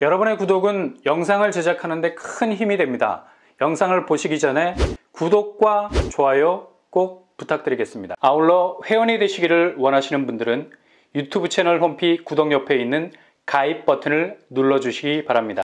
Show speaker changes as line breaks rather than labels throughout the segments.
여러분의 구독은 영상을 제작하는 데 큰 힘이 됩니다. 영상을 보시기 전에 구독과 좋아요 꼭 부탁드리겠습니다. 아울러 회원이 되시기를 원하시는 분들은 유튜브 채널 홈피 구독 옆에 있는 가입 버튼을 눌러주시기 바랍니다.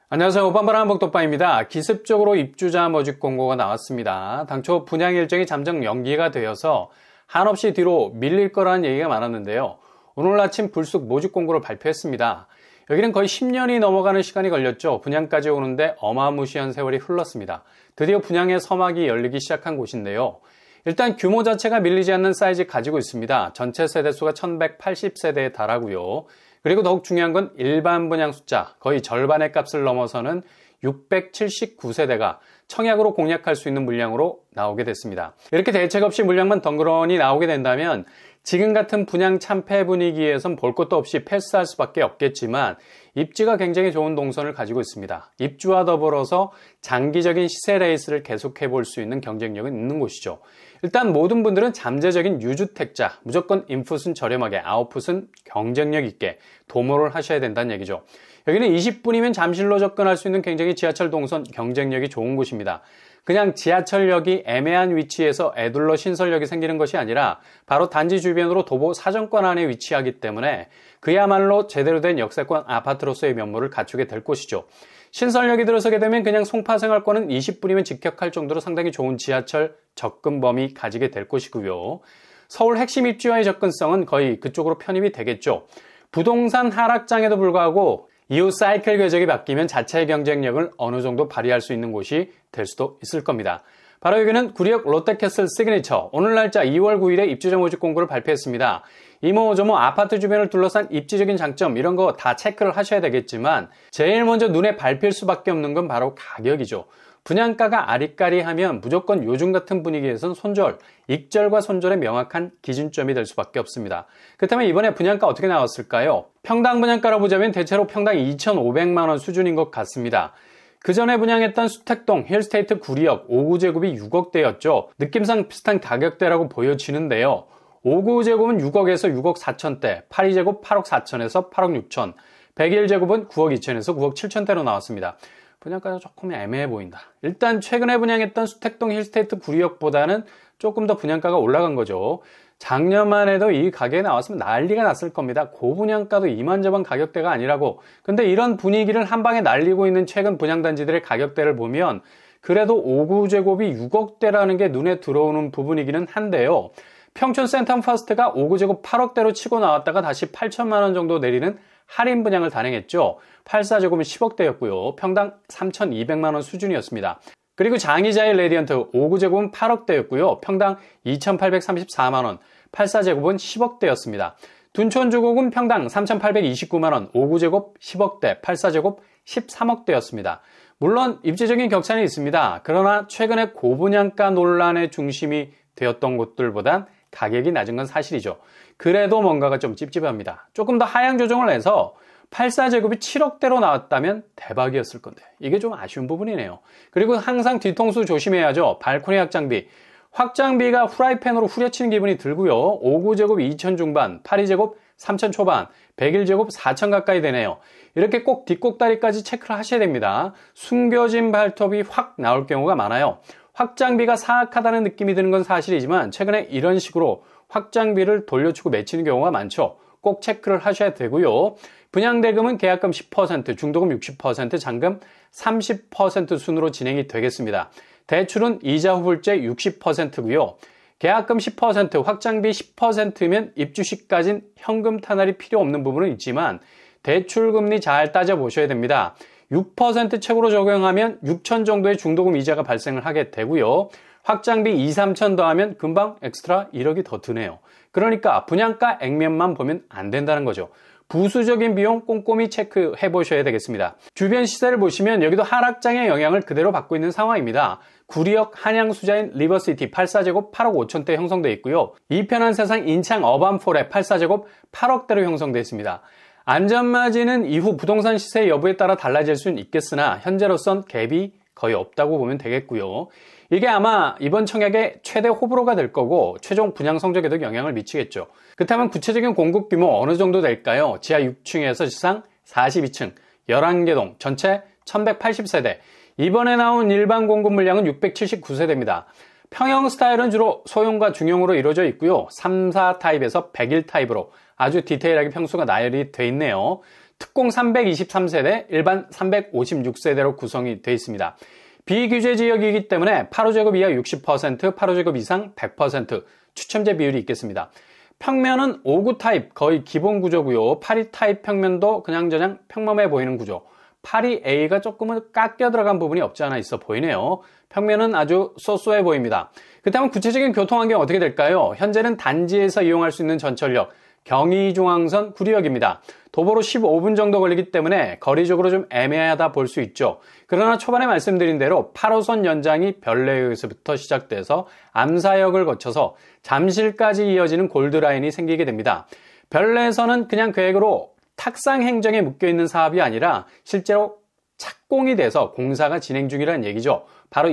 안녕하세요. 오반바람 복덕방입니다. 기습적으로 입주자 모집 공고가 나왔습니다. 당초 분양 일정이 잠정 연기가 되어서 한없이 뒤로 밀릴 거라는 얘기가 많았는데요. 오늘 아침 불쑥 모집 공고를 발표했습니다. 여기는 거의 10년이 넘어가는 시간이 걸렸죠. 분양까지 오는데 어마무시한 세월이 흘렀습니다. 드디어 분양의 서막이 열리기 시작한 곳인데요. 일단 규모 자체가 밀리지 않는 사이즈 가지고 있습니다. 전체 세대수가 1180세대에 달하고요. 그리고 더욱 중요한 건 일반 분양 숫자, 거의 절반의 값을 넘어서는 679세대가 청약으로 공략할 수 있는 물량으로 나오게 됐습니다. 이렇게 대책 없이 물량만 덩그러니 나오게 된다면 지금 같은 분양 참패 분위기에선 볼 것도 없이 패스할 수밖에 없겠지만 입지가 굉장히 좋은 동선을 가지고 있습니다. 입주와 더불어서 장기적인 시세 레이스를 계속해 볼 수 있는 경쟁력은 있는 곳이죠. 일단 모든 분들은 잠재적인 유주택자, 무조건 인풋은 저렴하게, 아웃풋은 경쟁력 있게 도모를 하셔야 된다는 얘기죠. 여기는 20분이면 잠실로 접근할 수 있는 굉장히 지하철 동선 경쟁력이 좋은 곳입니다. 그냥 지하철역이 애매한 위치에서 애둘러 신설역이 생기는 것이 아니라 바로 단지 주변으로 도보 사정권 안에 위치하기 때문에 그야말로 제대로 된 역세권 아파트로서의 면모를 갖추게 될 곳이죠. 신설역이 들어서게 되면 그냥 송파생활권은 20분이면 직격할 정도로 상당히 좋은 지하철 접근 범위 가지게 될 곳이고요. 서울 핵심 입지와의 접근성은 거의 그쪽으로 편입이 되겠죠. 부동산 하락장에도 불구하고 이후 사이클 궤적이 바뀌면 자체의 경쟁력을 어느 정도 발휘할 수 있는 곳이 될 수도 있을 겁니다. 바로 여기는 구리역 롯데캐슬 시그니처, 오늘 날짜 2월 9일에 입주자 모집 공고를 발표했습니다. 이모저모 아파트 주변을 둘러싼 입지적인 장점 이런 거 다 체크를 하셔야 되겠지만 제일 먼저 눈에 밟힐 수밖에 없는 건 바로 가격이죠. 분양가가 아리까리하면 무조건 요즘 같은 분위기에선 손절, 익절과 손절의 명확한 기준점이 될 수밖에 없습니다. 그렇다면 이번에 분양가 어떻게 나왔을까요? 평당 분양가로 보자면 대체로 평당 2,500만 원 수준인 것 같습니다. 그 전에 분양했던 수택동 힐스테이트 구리역 5구제곱이 6억대였죠. 느낌상 비슷한 가격대라고 보여지는데요. 5구제곱은 6억에서 6억 4천대, 8구제곱 8억 4천에서 8억 6천, 101제곱은 9억 2천에서 9억 7천대로 나왔습니다. 분양가가 조금 애매해 보인다. 일단 최근에 분양했던 수택동 힐스테이트 구리역보다는 조금 더 분양가가 올라간 거죠. 작년만 해도 이 가격에 나왔으면 난리가 났을 겁니다. 고분양가도 이만저만 가격대가 아니라고. 근데 이런 분위기를 한 방에 날리고 있는 최근 분양단지들의 가격대를 보면 그래도 5구제곱이 6억대라는 게 눈에 들어오는 부분이기는 한데요. 평촌 센텀퍼스트가 5구제곱 8억대로 치고 나왔다가 다시 8천만 원 정도 내리는 할인 분양을 단행했죠. 84제곱은 10억대였고요. 평당 3,200만 원 수준이었습니다. 그리고 장이자일 레디언트 5구제곱은 8억대였고요. 평당 2,834만 원, 84제곱은 10억대였습니다. 둔촌 주곡은 평당 3,829만 원, 5구제곱 10억대, 84제곱 13억대였습니다. 물론 입지적인 격차는 있습니다. 그러나 최근에 고분양가 논란의 중심이 되었던 곳들보단 가격이 낮은 건 사실이죠. 그래도 뭔가가 좀 찝찝합니다. 조금 더 하향 조정을 해서 84제곱이 7억대로 나왔다면 대박이었을 건데 이게 좀 아쉬운 부분이네요. 그리고 항상 뒤통수 조심해야죠. 발코니 확장비. 확장비가 후라이팬으로 후려치는 기분이 들고요. 5구제곱 2천 중반, 82제곱 3천 초반, 101제곱 4천 가까이 되네요. 이렇게 꼭 뒷꼭다리까지 체크를 하셔야 됩니다. 숨겨진 발톱이 확 나올 경우가 많아요. 확장비가 사악하다는 느낌이 드는 건 사실이지만 최근에 이런 식으로 확장비를 돌려치고 맺히는 경우가 많죠. 꼭 체크를 하셔야 되고요. 분양대금은 계약금 10%, 중도금 60%, 잔금 30% 순으로 진행이 되겠습니다. 대출은 이자 후불제 60%고요. 계약금 10%, 확장비 10%면 입주 시까진 현금 타날이 필요 없는 부분은 있지만 대출금리 잘 따져보셔야 됩니다. 6% 책으로 적용하면 6천 정도의 중도금 이자가 발생을 하게 되고요. 확장비 2, 3천 더하면 금방 엑스트라 1억이 더 드네요. 그러니까 분양가 액면만 보면 안 된다는 거죠. 부수적인 비용 꼼꼼히 체크해 보셔야 되겠습니다. 주변 시세를 보시면 여기도 하락장의 영향을 그대로 받고 있는 상황입니다. 구리역 한양수자인 리버시티 84제곱 8억 5천대 형성되어 있고요. 이편한 세상 인창 어반폴에 84제곱 8억대로 형성되어 있습니다. 안전마진은 이후 부동산 시세 여부에 따라 달라질 수는 있겠으나 현재로선 갭이 거의 없다고 보면 되겠고요. 이게 아마 이번 청약의 최대 호불호가 될 거고 최종 분양 성적에도 영향을 미치겠죠. 그렇다면 구체적인 공급 규모 어느 정도 될까요? 지하 6층에서 지상 42층, 11개 동, 전체 1180세대. 이번에 나온 일반 공급 물량은 679세대입니다. 평형 스타일은 주로 소형과 중형으로 이루어져 있고요. 3, 4 타입에서 101 타입으로 아주 디테일하게 평수가 나열이 돼 있네요. 특공 323세대, 일반 356세대로 구성이 되어 있습니다. 비규제 지역이기 때문에 8호제곱 이하 60%, 8호제곱 이상 100% 추첨제 비율이 있겠습니다. 평면은 5구 타입 거의 기본 구조고요. 82 타입 평면도 그냥저냥 평범해 보이는 구조. 82A가 조금은 깎여 들어간 부분이 없지 않아 있어 보이네요. 평면은 아주 쏘쏘해 보입니다. 그렇다면 구체적인 교통환경 어떻게 될까요? 현재는 단지에서 이용할 수 있는 전철역 경의중앙선 구리역입니다. 도보로 15분 정도 걸리기 때문에 거리적으로 좀 애매하다 볼 수 있죠. 그러나 초반에 말씀드린 대로 8호선 연장이 별내역에서부터 시작돼서 암사역을 거쳐서 잠실까지 이어지는 골드라인이 생기게 됩니다. 별내에서는 그냥 계획으로 탁상 행정에 묶여있는 사업이 아니라 실제로 착공이 돼서 공사가 진행 중이라는 얘기죠. 바로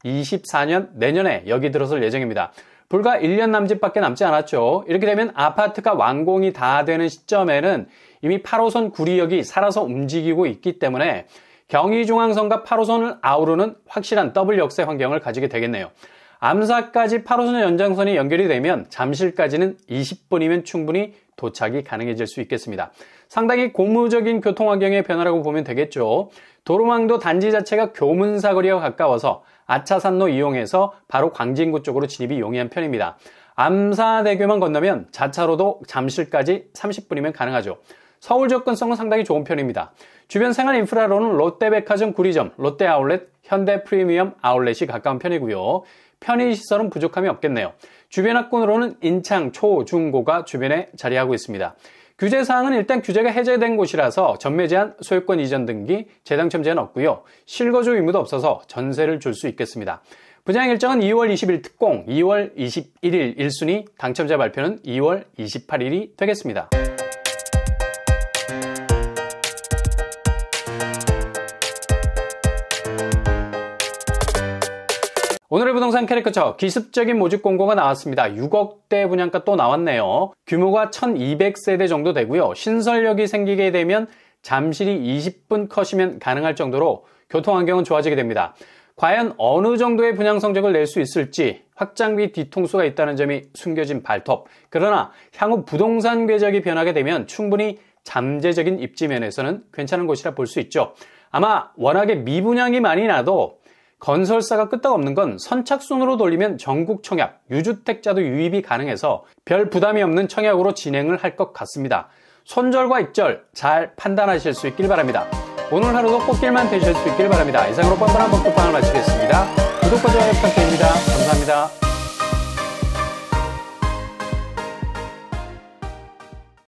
2024년 내년에 여기 들어설 예정입니다. 불과 1년 남짓밖에 남지 않았죠. 이렇게 되면 아파트가 완공이 다 되는 시점에는 이미 8호선 구리역이 살아서 움직이고 있기 때문에 경의중앙선과 8호선을 아우르는 확실한 더블 역세 환경을 가지게 되겠네요. 암사까지 8호선 연장선이 연결이 되면 잠실까지는 20분이면 충분히 도착이 가능해질 수 있겠습니다. 상당히 고무적인 교통환경의 변화라고 보면 되겠죠. 도로망도 단지 자체가 교문사거리와 가까워서 아차산로 이용해서 바로 광진구 쪽으로 진입이 용이한 편입니다. 암사대교만 건너면 자차로도 잠실까지 30분이면 가능하죠. 서울 접근성은 상당히 좋은 편입니다. 주변 생활 인프라로는 롯데백화점 구리점, 롯데아울렛, 현대프리미엄 아울렛이 가까운 편이고요. 편의시설은 부족함이 없겠네요. 주변 학군으로는 인창, 초, 중, 고가 주변에 자리하고 있습니다. 규제사항은 일단 규제가 해제된 곳이라서 전매 제한, 소유권 이전 등기, 재당첨 제한 없고요. 실거주 의무도 없어서 전세를 줄 수 있겠습니다. 분양 일정은 2월 20일 특공, 2월 21일 1순위, 당첨자 발표는 2월 28일이 되겠습니다. 오늘의 부동산 캐릭터처 기습적인 모집 공고가 나왔습니다. 6억대 분양가 또 나왔네요. 규모가 1200세대 정도 되고요. 신설역이 생기게 되면 잠실이 20분 컷이면 가능할 정도로 교통환경은 좋아지게 됩니다. 과연 어느 정도의 분양 성적을 낼 수 있을지 확장비 뒤통수가 있다는 점이 숨겨진 발톱. 그러나 향후 부동산 궤적이 변하게 되면 충분히 잠재적인 입지 면에서는 괜찮은 곳이라 볼 수 있죠. 아마 워낙에 미분양이 많이 나도 건설사가 끄떡없는 건 선착순으로 돌리면 전국 청약, 유주택자도 유입이 가능해서 별 부담이 없는 청약으로 진행을 할 것 같습니다. 손절과 익절 잘 판단하실 수 있길 바랍니다. 오늘 하루도 꽃길만 되실 수 있길 바랍니다. 이상으로 뻔뻔한 복도방을 마치겠습니다. 구독과 좋아요 부탁드립니다. 감사합니다.